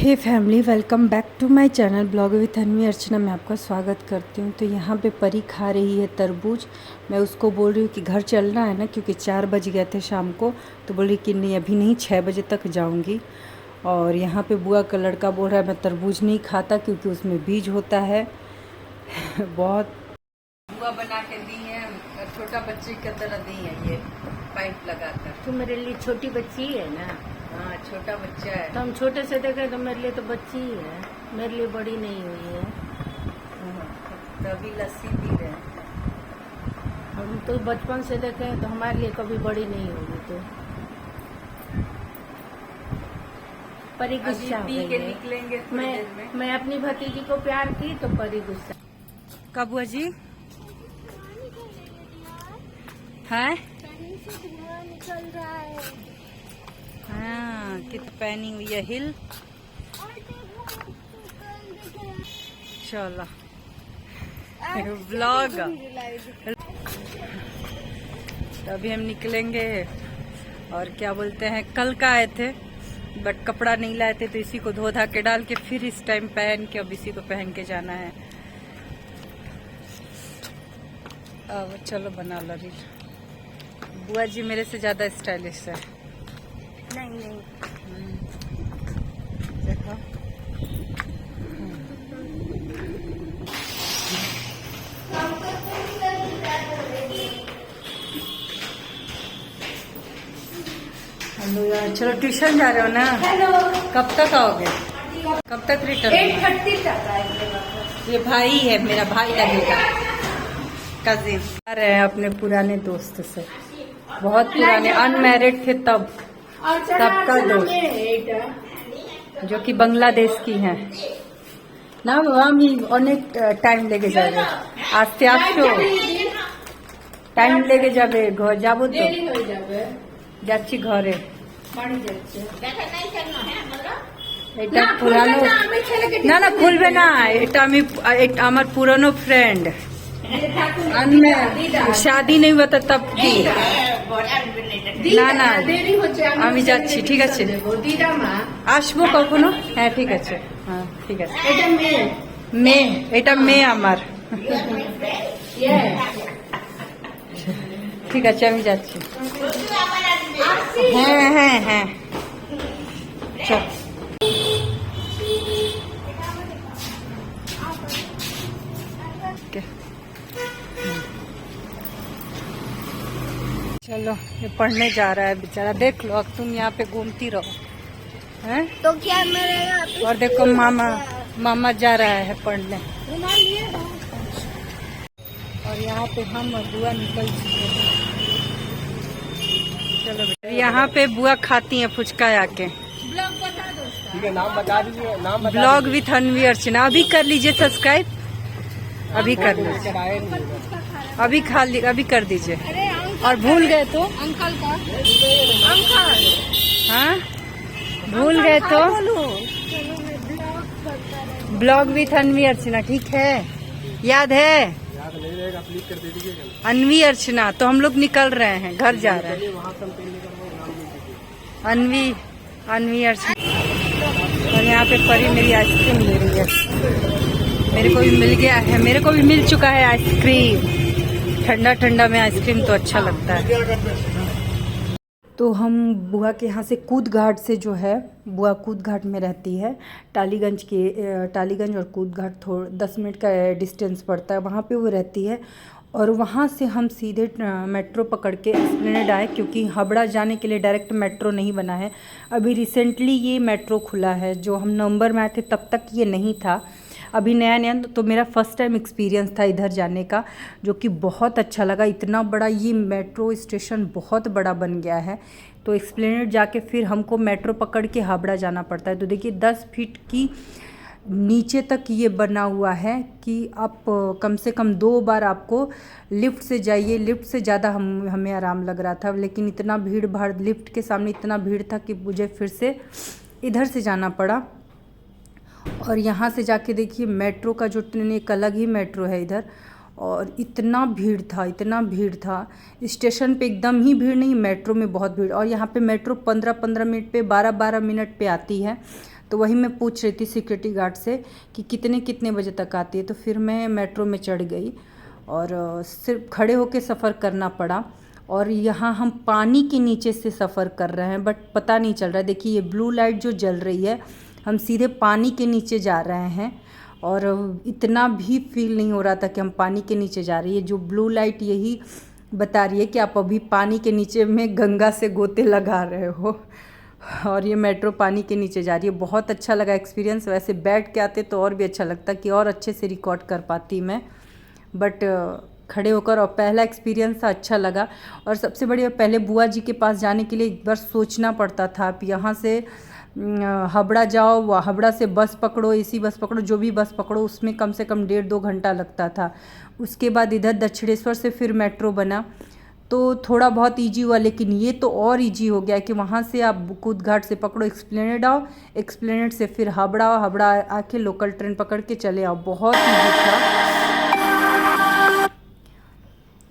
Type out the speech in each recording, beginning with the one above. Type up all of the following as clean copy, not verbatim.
Hey family, welcome back to my channel blog with Anvi Archana. मैं आपका स्वागत करती हूँ। तो यहाँ पे परी खा रही है तरबूज। मैं उसको बोल रही हूँ कि घर चलना है ना, क्योंकि 4 बज गए थे शाम को। तो बोल रही कि नहीं अभी नहीं, 6 बजे तक जाऊँगी। और यहाँ पे बुआ का लड़का बोल रहा है मैं तरबूज नहीं खाता क्योंकि उसमें बीज होता है। बहुत बुआ बना के दी है, छोटा बच्चे की तरह दी है ये पाइप लगाकर। तो मेरे लिए छोटी बच्ची ही है ना। हाँ, छोटा बच्चा है। तो हम छोटे से देखे तो मेरे लिए तो बच्ची ही है, मेरे लिए बड़ी नहीं हुई है। तो अभी लस्सी पी रहे हैं। हम तो बचपन से देखे तो हमारे लिए कभी बड़ी नहीं होगी। तो परी गुस्सा पी के निकलेंगे थोड़ी देर में। मैं अपनी भतीजी को प्यार की तो परी गुस्सा। कब बुआ जी है? निकल रहा है। हाँ, कित पहनी हुई है हिल। चलो व्लॉग। तो अभी हम निकलेंगे। और क्या बोलते हैं, कल का आए थे बट कपड़ा नहीं लाए थे, तो इसी को धो धा के डाल के फिर इस टाइम पहन के अब इसी को पहन के जाना है। अब चलो बना लो रील। बुआ जी मेरे से ज्यादा स्टाइलिश है। नहीं देखो हेलो यार, चलो ट्यूशन जा रहे हो ना? हेलो, कब तक आओगे? कब तक रिटर्न? 8:30 तक आएंगे। ये भाई है, मेरा भाई लगेगा, कजिन। आ रहे हैं अपने पुराने दोस्त से, बहुत पुराने, अनमैरिड थे तब का दोस्त, जो कि बांग्लादेश की हैं ना। আমি অনেক টাইম লেগে যাবে আসতে টাইম লেগে যাবে। ঘর যাবো তো, যাচ্ছি ঘরে। এটা পুরানো না, না খুলবে না। এটা আমি আমার পুরানো ফ্রেন্ড। শাদি নেই বাতা তব কি না না, আমি যাচ্ছি। ঠিক আছে, আসবো কখনো। হ্যাঁ ঠিক আছে, হ্যাঁ ঠিক আছে। মেয়ে, এটা মেয়ে আমার। ঠিক আছে, আমি যাচ্ছি। হ্যাঁ হ্যাঁ হ্যাঁ, চল। चलो, ये पढ़ने जा रहा है बेचारा। देख लो, अब तुम यहाँ पे घूमती रहो हैं। तो क्या मेरे यहाँ पे और देखो मामा जा रहा है पढ़ने। घुमा लिए हो? और यहाँ पे हम और बुआ निकल चुके हैं। चलो बेटा, यहाँ पे बुआ खाती हैं फुचका आके। ब्लॉग बता दो। ठीक है, नाम बता दीजिए। नाम बता ब्लॉग विथ अन्वी अर्चना अभी कर लीजिए सब्सक्राइब, अभी कर लीजिए, अभी कर दीजिए। और भूल गए तो अंकल का हाँ, भूल गए तो ब्लॉग विथ अन्वी अर्चना, ठीक है? याद है? याद नहीं रहेगा, प्लीज कर दे दीजिएगा। अन्वी अर्चना। तो हम लोग निकल रहे हैं, घर जा रहे हैं। वहाँ कंपेन करना, नाम लिख दीजिए। अन्वी अर्चना। और यहाँ पे परी मेरी आइसक्रीम ले रही है। मेरे को भी मिल गया है, मेरे को भी मिल चुका है आइसक्रीम। ठंडा ठंडा में आइसक्रीम तो अच्छा लगता है। तो हम बुआ के यहाँ से कूद घाट से, जो है बुआ कूद घाट में रहती है, टालीगंज और कूद घाट 10 मिनट का डिस्टेंस पड़ता है, वहाँ पे वो रहती है। और वहाँ से हम सीधे मेट्रो पकड़ के एस्प्लेनेड आए, क्योंकि हावड़ा जाने के लिए डायरेक्ट मेट्रो नहीं बना है। अभी रिसेंटली ये मेट्रो खुला है, जो हम नवंबर में आए थे तब तक ये नहीं था, अभी नया नया। तो मेरा फ़र्स्ट टाइम एक्सपीरियंस था इधर जाने का, जो कि बहुत अच्छा लगा। इतना बड़ा ये मेट्रो स्टेशन बहुत बड़ा बन गया है। तो एस्प्लेनेड जाके फिर हमको मेट्रो पकड़ के हावड़ा जाना पड़ता है। तो देखिए 10 फीट की नीचे तक ये बना हुआ है कि आप कम से कम 2 बार आपको लिफ्ट से जाइए। लिफ्ट से ज़्यादा हमें आराम लग रहा था, लेकिन इतना भीड़ भाड़, लिफ्ट के सामने इतना भीड़ था कि मुझे फिर से इधर से जाना पड़ा। और यहाँ से जाके देखिए मेट्रो का जो ट्रेन, एक अलग ही मेट्रो है इधर। और इतना भीड़ था, इतना भीड़ था। स्टेशन पे एकदम ही भीड़ नहीं, मेट्रो में बहुत भीड़। और यहाँ पे मेट्रो 15-15 मिनट पे, 12-12 मिनट पे आती है। तो वही मैं पूछ रही थी सिक्योरिटी गार्ड से कि कितने कितने बजे तक आती है। तो फिर मैं मेट्रो में चढ़ गई और सिर्फ खड़े होकर सफ़र करना पड़ा। और यहाँ हम पानी के नीचे से सफ़र कर रहे हैं, बट पता नहीं चल रहा है। देखिए ये ब्लू लाइट जो जल रही है, हम सीधे पानी के नीचे जा रहे हैं और इतना भी फील नहीं हो रहा था कि हम पानी के नीचे जा रही है। जो ब्लू लाइट यही बता रही है कि आप अभी पानी के नीचे में गंगा से गोते लगा रहे हो और ये मेट्रो पानी के नीचे जा रही है। बहुत अच्छा लगा एक्सपीरियंस। वैसे बैठ के आते तो और भी अच्छा लगता कि और अच्छे से रिकॉर्ड कर पाती मैं, बट खड़े होकर, और पहला एक्सपीरियंस था, अच्छा लगा। और सबसे बढ़िया, पहले बुआ जी के पास जाने के लिए एक बार सोचना पड़ता था। आप यहाँ से हावड़ा जाओ, हावड़ा से बस पकड़ो, एसी बस पकड़ो, जो भी बस पकड़ो, उसमें कम से कम 1.5-2 घंटा लगता था। उसके बाद इधर दक्षिणेश्वर से फिर मेट्रो बना, तो थोड़ा बहुत ईजी हुआ। लेकिन ये तो और ईजी हो गया कि वहाँ से आप बुकुद घाट से पकड़ो, एक्सप्लेनेड आओ, एक्सप्लेनेड से फिर हावड़ा आओ, हावड़ा आके लोकल ट्रेन पकड़ के चले आओ। बहुत ईजी था,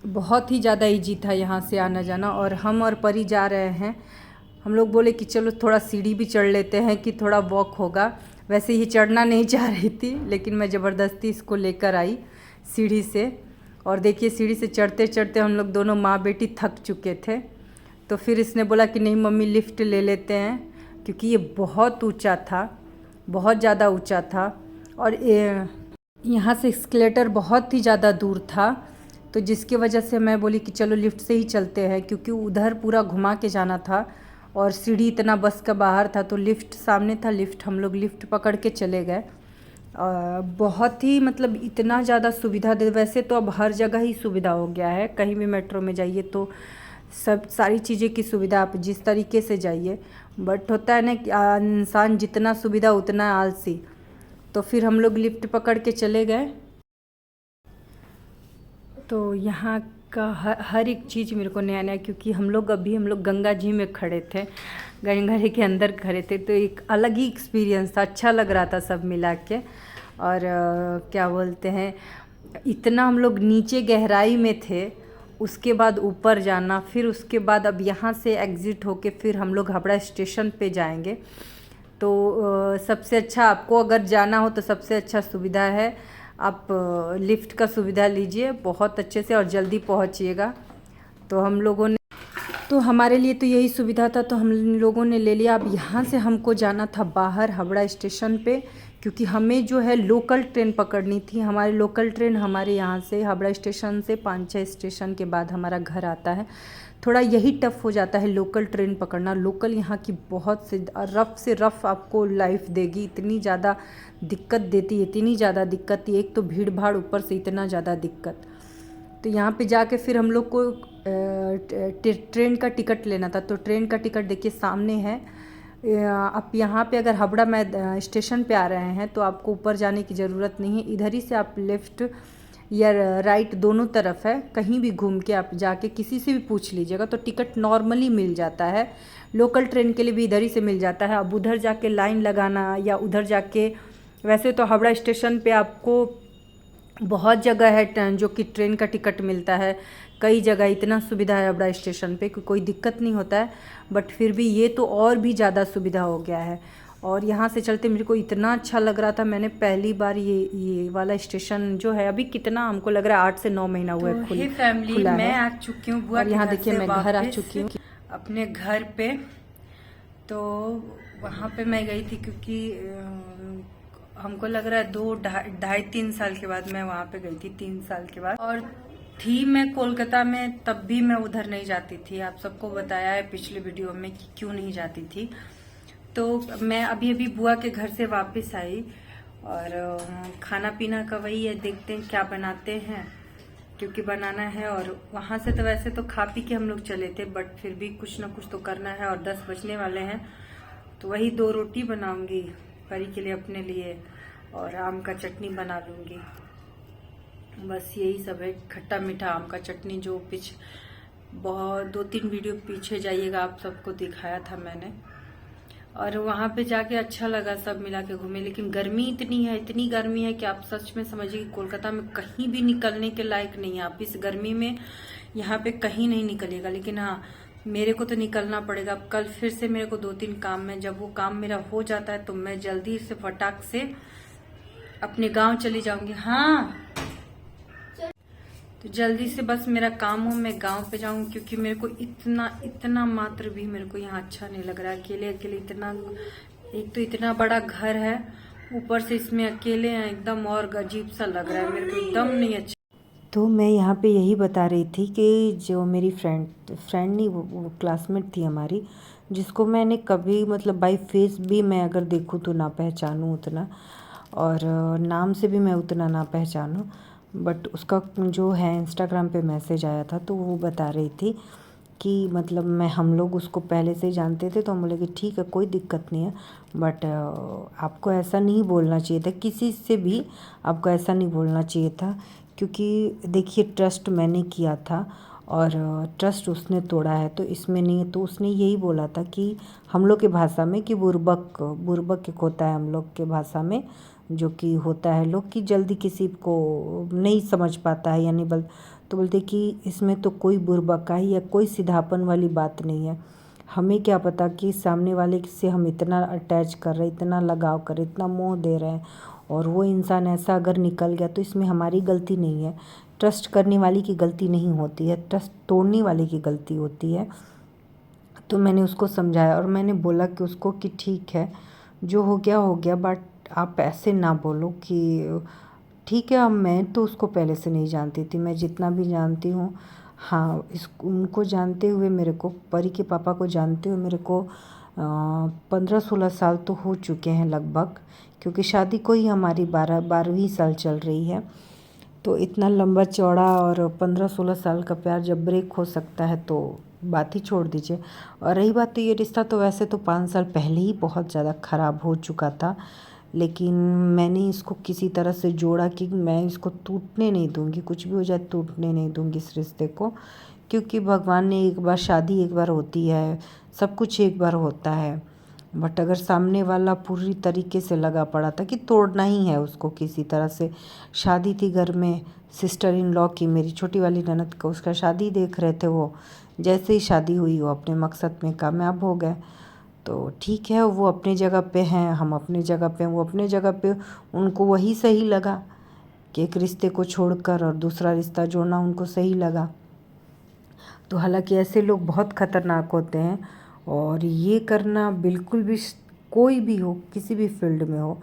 बहुत ही ज़्यादा ईजी था यहाँ से आना जाना। और हम और परी जा रहे हैं। हम लोग बोले कि चलो थोड़ा सीढ़ी भी चढ़ लेते हैं कि थोड़ा वॉक होगा। वैसे ये चढ़ना नहीं चाह रही थी, लेकिन मैं ज़बरदस्ती इसको लेकर आई सीढ़ी से। और देखिए सीढ़ी से चढ़ते चढ़ते हम लोग दोनों माँ बेटी थक चुके थे। तो फिर इसने बोला कि नहीं मम्मी लिफ्ट ले लेते हैं, क्योंकि ये बहुत ऊंचा था, बहुत ज़्यादा ऊंचा था। और यहाँ से एस्केलेटर बहुत ही ज़्यादा दूर था, तो जिसकी वजह से मैं बोली कि चलो लिफ्ट से ही चलते हैं, क्योंकि उधर पूरा घुमा के जाना था और सीढ़ी इतना बस का बाहर था। तो लिफ्ट सामने था, हम लोग लिफ्ट पकड़ के चले गए। बहुत ही मतलब इतना ज़्यादा सुविधा दे। वैसे तो अब हर जगह ही सुविधा हो गया है, कहीं भी मेट्रो में जाइए तो सब सारी चीज़ें की सुविधा, आप जिस तरीके से जाइए। बट होता है ना कि इंसान जितना सुविधा उतना आलसी। तो फिर हम लोग लिफ्ट पकड़ के चले गए। तो यहाँ का हर एक चीज़ मेरे को नया नया, क्योंकि हम लोग गंगा जी में खड़े थे, गंगा जी के अंदर खड़े थे, तो एक अलग ही एक्सपीरियंस था। अच्छा लग रहा था सब मिला के। और क्या बोलते हैं, इतना हम लोग नीचे गहराई में थे, उसके बाद ऊपर जाना, फिर उसके बाद अब यहाँ से एग्ज़िट होके फिर हम लोग हावड़ा स्टेशन पे जाएंगे। तो सबसे अच्छा, आपको अगर जाना हो तो सबसे अच्छा सुविधा है आप लिफ्ट का सुविधा लीजिए, बहुत अच्छे से और जल्दी पहुंचिएगा। तो हम लोगों ने, तो हमारे लिए तो यही सुविधा था, तो हम लोगों ने ले लिया। अब यहाँ से हमको जाना था बाहर हावड़ा स्टेशन पे, क्योंकि हमें जो है लोकल ट्रेन पकड़नी थी। हमारी लोकल ट्रेन हमारे यहाँ से हावड़ा स्टेशन से 5-6 स्टेशन के बाद हमारा घर आता है। थोड़ा यही टफ़ हो जाता है लोकल ट्रेन पकड़ना। लोकल यहाँ की बहुत से रफ़ आपको लाइफ देगी, इतनी ज़्यादा दिक्कत देती है, इतनी ज़्यादा दिक्कत, एक तो भीड़ भाड़, ऊपर से इतना ज़्यादा दिक्कत। तो यहाँ पे जाके फिर हम लोग को ट्रेन का टिकट लेना था। तो ट्रेन का टिकट देखिए सामने है। आप यहाँ पे अगर हावड़ा में स्टेशन पे आ रहे हैं तो आपको ऊपर जाने की ज़रूरत नहीं है, इधर ही से आप लेफ़्ट या राइट दोनों तरफ है, कहीं भी घूम के आप जाके किसी से भी पूछ लीजिएगा तो टिकट नॉर्मली मिल जाता है। लोकल ट्रेन के लिए भी इधर ही से मिल जाता है। अब उधर जाके लाइन लगाना या उधर जाके, वैसे तो हावड़ा स्टेशन पे आपको बहुत जगह है जो कि ट्रेन का टिकट मिलता है, कई जगह इतना सुविधा है हावड़ा स्टेशन पे कि कोई दिक्कत नहीं होता है। बट फिर भी ये तो और भी ज़्यादा सुविधा हो गया है। और यहाँ से चलते मेरे को इतना अच्छा लग रहा था। मैंने पहली बार ये वाला स्टेशन जो है, अभी कितना हमको लग रहा है 8 से 9 महीना हुआ है खुला है। फैमिली मैं आ चुकी हूँ बुआ, और यहाँ देखिए मैं घर आ चुकी हूँ अपने घर पे। तो वहाँ पे मैं गई थी क्योंकि हमको लग रहा है 2-2.5-3 साल के बाद मैं वहाँ पे गई थी, 3 साल के बाद। और थी मैं कोलकाता में, तब भी मैं उधर नहीं जाती थी। आप सबको बताया है पिछले वीडियो में कि क्यों नहीं जाती थी। तो मैं अभी बुआ के घर से वापस आई और खाना पीना का वही है, देखते हैं क्या बनाते हैं, क्योंकि बनाना है। और वहाँ से तो वैसे तो खा पी के हम लोग चले थे, बट फिर भी कुछ ना कुछ तो करना है। और 10 बजने वाले हैं, तो वही 2 रोटी बनाऊंगी परी के लिए, अपने लिए, और आम का चटनी बना लूँगी। बस यही सब है, खट्टा मीठा आम का चटनी, जो बहुत 2-3 वीडियो पीछे जाइएगा, आप सबको दिखाया था मैंने। और वहाँ पे जाके अच्छा लगा, सब मिला के घूमे। लेकिन गर्मी इतनी है, इतनी गर्मी है कि आप सच में समझिए कि कोलकाता में कहीं भी निकलने के लायक नहीं है। आप इस गर्मी में यहाँ पे कहीं नहीं निकलिएगा। लेकिन हाँ, मेरे को तो निकलना पड़ेगा। अब कल फिर से मेरे को 2-3 काम है। जब वो काम मेरा हो जाता है तो मैं जल्दी से फटाक से अपने गांव चली जाऊंगी। हाँ, तो जल्दी से बस मेरा काम हो, मैं गांव पे जाऊं, क्योंकि मेरे को इतना मात्र भी मेरे को यहाँ अच्छा नहीं लग रहा है। अकेले अकेले इतना, एक तो इतना बड़ा घर है, ऊपर से इसमें अकेले हैं, एकदम और अजीब सा लग रहा है मेरे को, एकदम नहीं अच्छा। तो मैं यहाँ पे यही बता रही थी कि जो मेरी फ्रेंड नहीं, वो क्लासमेट थी हमारी, जिसको मैंने कभी मतलब बाय फेस भी मैं अगर देखूँ तो ना पहचानूँ उतना, और नाम से भी मैं उतना ना पहचानूँ, बट उसका जो है इंस्टाग्राम पे मैसेज आया था तो वो बता रही थी कि मतलब हम लोग उसको पहले से ही जानते थे। तो हम बोले कि ठीक है, कोई दिक्कत नहीं है, बट आपको ऐसा नहीं बोलना चाहिए था, किसी से भी आपको ऐसा नहीं बोलना चाहिए था, क्योंकि देखिए ट्रस्ट मैंने किया था और ट्रस्ट उसने तोड़ा है, तो इसमें नहीं। तो उसने यही बोला था कि हम लोग के भाषा में कि बुर्बक एक होता है हम लोग के भाषा में, जो कि होता है लोग कि जल्दी किसी को नहीं समझ पाता है, यानी तो बोलते कि इसमें तो कोई बुर्बकाई या कोई सीधापन वाली बात नहीं है। हमें क्या पता कि सामने वाले से हम इतना अटैच कर रहे हैं, इतना लगाव कर रहे हैं, इतना मोह दे रहे हैं, और वो इंसान ऐसा अगर निकल गया तो इसमें हमारी गलती नहीं है। ट्रस्ट करने वाली की गलती नहीं होती है, ट्रस्ट तोड़ने वाले की गलती होती है। तो मैंने उसको समझाया और मैंने बोला कि उसको कि ठीक है, जो हो गया, बट आप ऐसे ना बोलो कि ठीक है। अब मैं तो उसको पहले से नहीं जानती थी, मैं जितना भी जानती हूँ, हाँ, उनको जानते हुए, मेरे को परी के पापा को जानते हुए मेरे को 15-16 साल तो हो चुके हैं लगभग, क्योंकि शादी को ही हमारी 12वीं साल चल रही है। तो इतना लंबा चौड़ा और 15-16 साल का प्यार जब ब्रेक हो सकता है तो बात ही छोड़ दीजिए। और रही बात, तो ये रिश्ता तो वैसे तो 5 साल पहले ही बहुत ज़्यादा ख़राब हो चुका था, लेकिन मैंने इसको किसी तरह से जोड़ा कि मैं इसको टूटने नहीं दूंगी, कुछ भी हो जाए टूटने नहीं दूंगी इस रिश्ते को, क्योंकि भगवान ने एक बार, शादी एक बार होती है, सब कुछ एक बार होता है। बट अगर सामने वाला पूरी तरीके से लगा पड़ा था कि तोड़ना ही है उसको किसी तरह से, शादी थी घर में, सिस्टर इन लॉ की, मेरी छोटी वाली ननद का, उसका शादी देख रहे थे वो, जैसे ही शादी हुई वो अपने मकसद में कामयाब हो गए। तो ठीक है, वो अपनी जगह पे हैं, हम अपनी जगह पे, वो अपने जगह पे, उनको वही सही लगा कि एक रिश्ते को छोड़कर और दूसरा रिश्ता जोड़ना उनको सही लगा। तो हालांकि ऐसे लोग बहुत ख़तरनाक होते हैं, और ये करना बिल्कुल भी, कोई भी हो, किसी भी फील्ड में हो,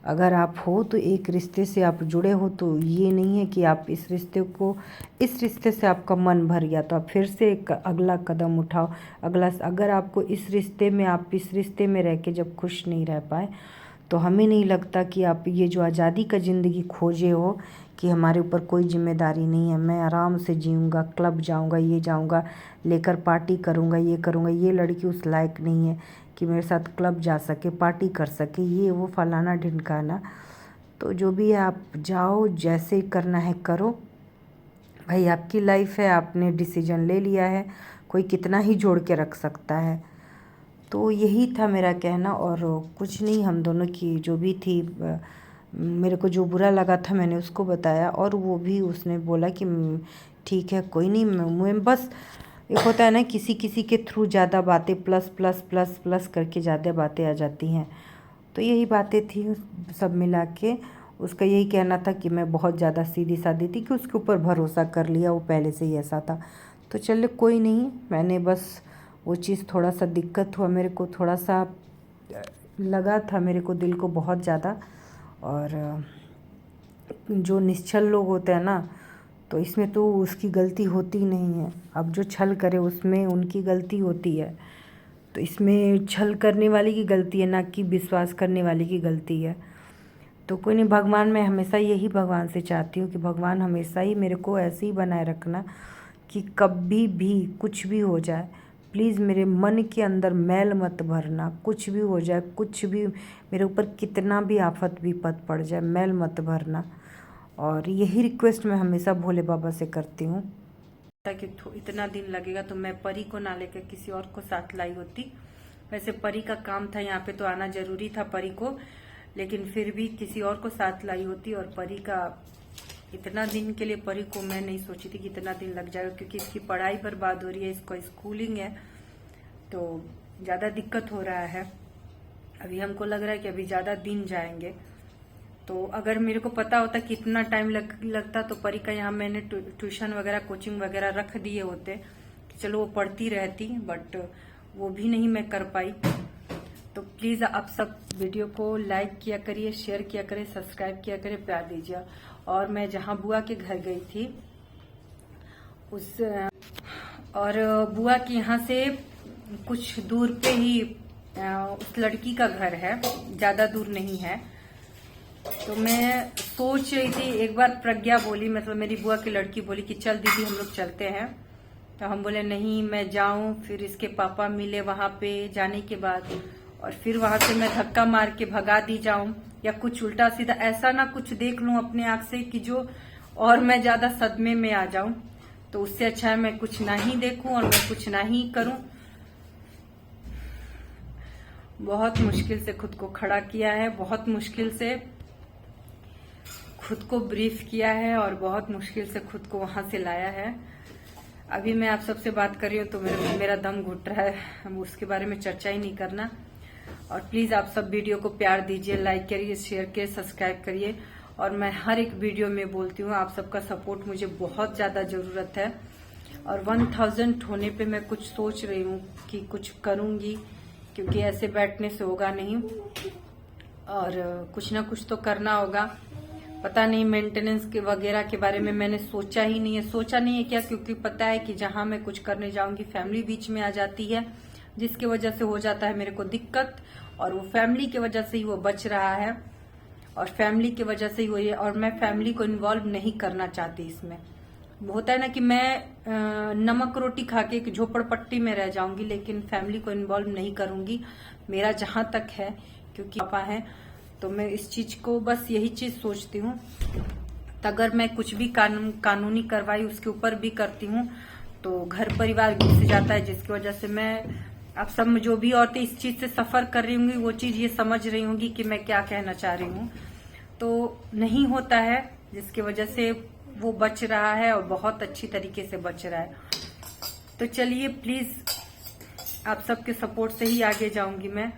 अगर आप हो तो एक रिश्ते से आप जुड़े हो, तो ये नहीं है कि आप इस रिश्ते से आपका मन भर गया तो आप फिर से एक अगला कदम उठाओ। अगर आपको इस रिश्ते में रह के जब खुश नहीं रह पाए, तो हमें नहीं लगता कि आप ये जो आज़ादी का ज़िंदगी खोजे हो कि हमारे ऊपर कोई जिम्मेदारी नहीं है, मैं आराम से जीऊँगा, क्लब जाऊँगा, ये जाऊँगा, लेकर पार्टी करूँगा, ये करूँगा, ये लड़की उस लायक नहीं है कि मेरे साथ क्लब जा सके, पार्टी कर सके, ये वो फलाना ढिमकाना। तो जो भी है आप जाओ, जैसे करना है करो भाई, आपकी लाइफ है, आपने डिसीजन ले लिया है, कोई कितना ही जोड़ के रख सकता है। तो यही था मेरा कहना, और कुछ नहीं, हम दोनों की जो भी थी, मेरे को जो बुरा लगा था मैंने उसको बताया, और वो भी, उसने बोला कि ठीक है, कोई नहीं, मैं बस, एक होता है ना किसी के थ्रू ज़्यादा बातें प्लस प्लस प्लस प्लस करके ज़्यादा बातें आ जाती हैं। तो यही बातें थी सब मिला के। उसका यही कहना था कि मैं बहुत ज़्यादा सीधी सादी थी, कि उसके ऊपर भरोसा कर लिया, वो पहले से ही ऐसा था। तो चलो कोई नहीं, मैंने बस वो चीज़, थोड़ा सा दिक्कत हुआ मेरे को, थोड़ा सा लगा था मेरे को दिल को बहुत ज़्यादा। और जो निश्चल लोग होते हैं ना, तो इसमें तो उसकी गलती होती नहीं है। अब जो छल करे उसमें उनकी गलती होती है, तो इसमें छल करने वाले की गलती है, ना कि विश्वास करने वाले की गलती है। तो कोई नहीं, भगवान, मैं हमेशा यही भगवान से चाहती हूँ कि भगवान हमेशा ही मेरे को ऐसे ही बनाए रखना कि कभी भी कुछ भी हो जाए, प्लीज़ मेरे मन के अंदर मैल मत भरना। कुछ भी हो जाए, कुछ भी मेरे ऊपर कितना भी आफत विपत पड़ जाए, मैल मत भरना। और यही रिक्वेस्ट मैं हमेशा भोले बाबा से करती हूँ। ताकि इतना दिन लगेगा तो मैं परी को ना लेकर किसी और को साथ लाई होती। वैसे परी का काम था यहाँ पे, तो आना जरूरी था परी को, लेकिन फिर भी किसी और को साथ लाई होती, और परी का इतना दिन के लिए परी को मैं नहीं सोची थी कि इतना दिन लग जाएगा, क्योंकि इसकी पढ़ाई बर्बाद हो रही है, इसको स्कूलिंग है तो ज़्यादा दिक्कत हो रहा है। अभी हमको लग रहा है कि अभी ज़्यादा दिन जाएंगे। तो अगर मेरे को पता होता कि इतना टाइम लगता तो परी का यहाँ मैंने ट्यूशन वगैरह कोचिंग वगैरह रख दिए होते कि चलो वो पढ़ती रहती, बट वो भी नहीं मैं कर पाई। तो प्लीज़ आप सब वीडियो को लाइक किया करिए, शेयर किया करिए, सब्सक्राइब किया करिए, प्यार दीजिए। और मैं जहाँ बुआ के घर गई थी बुआ के यहाँ से कुछ दूर पे ही उस लड़की का घर है, ज्यादा दूर नहीं है। तो मैं सोच रही थी, एक बार प्रज्ञा बोली, मतलब मेरी बुआ की लड़की बोली कि चल दीदी हम लोग चलते हैं। तो हम बोले नहीं मैं जाऊं, फिर इसके पापा मिले वहां पे जाने के बाद, और फिर वहां से मैं धक्का मार के भगा दी जाऊं या कुछ उल्टा सीधा ऐसा ना कुछ देख लूं अपने आंख से कि जो और मैं ज्यादा सदमे में आ जाऊं। तो उससे अच्छा है मैं कुछ ना ही देखूं और मैं कुछ ना ही करूं। बहुत मुश्किल से खुद को खड़ा किया है, बहुत मुश्किल से खुद को ब्रीफ किया है और बहुत मुश्किल से खुद को वहां से लाया है। अभी मैं आप सबसे बात कर रही हूँ तो मेरा दम घुट रहा है, हम उसके बारे में चर्चा ही नहीं करना। और प्लीज आप सब वीडियो को प्यार दीजिए, लाइक करिए, शेयर करिए, सब्सक्राइब करिए। और मैं हर एक वीडियो में बोलती हूँ आप सबका सपोर्ट मुझे बहुत ज्यादा जरूरत है। और 1000 होने पे मैं कुछ सोच रही हूँ कि कुछ करूंगी, क्योंकि ऐसे बैठने से होगा नहीं और कुछ ना कुछ तो करना होगा। पता नहीं मेंटेनेंस के वगैरह के बारे में मैंने सोचा ही नहीं है। सोचा नहीं है क्या, क्योंकि पता है कि जहां मैं कुछ करने जाऊंगी फैमिली बीच में आ जाती है, जिसकी वजह से हो जाता है मेरे को दिक्कत। और वो फैमिली की वजह से ही वो बच रहा है और फैमिली की वजह से ही वो ये, और मैं फैमिली को इन्वॉल्व नहीं करना चाहती इसमें। होता है ना कि मैं नमक रोटी खा के एक झोपड़पट्टी में रह जाऊंगी, लेकिन फैमिली को इन्वॉल्व नहीं करूंगी मेरा जहां तक है, क्योंकि पापा है। तो मैं इस चीज को बस यही चीज सोचती हूँ। अगर मैं कुछ भी कानूनी कार्रवाई उसके ऊपर भी करती हूँ तो घर परिवार घिस जाता है, जिसकी वजह से मैं आप सब जो भी औरतें इस चीज से सफर कर रही होंगी वो चीज ये समझ रही होंगी कि मैं क्या कहना चाह रही हूँ। तो नहीं होता है, जिसकी वजह से वो बच रहा है और बहुत अच्छी तरीके से बच रहा है। तो चलिए प्लीज आप सबके सपोर्ट से ही आगे जाऊंगी मैं।